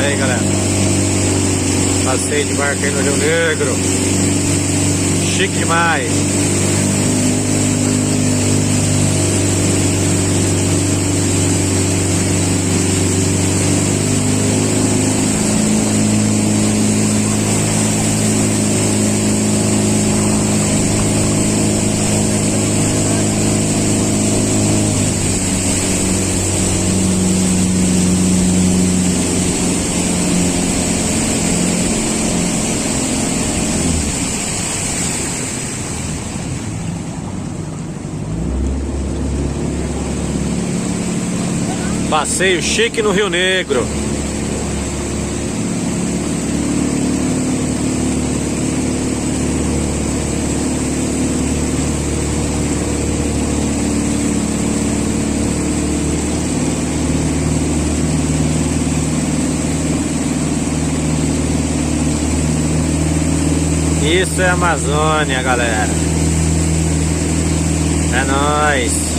aí, galera. Passeio de barco aí no Rio Negro. Chique demais. Passeio chique no Rio Negro. Isso é Amazônia, galera. É nóis.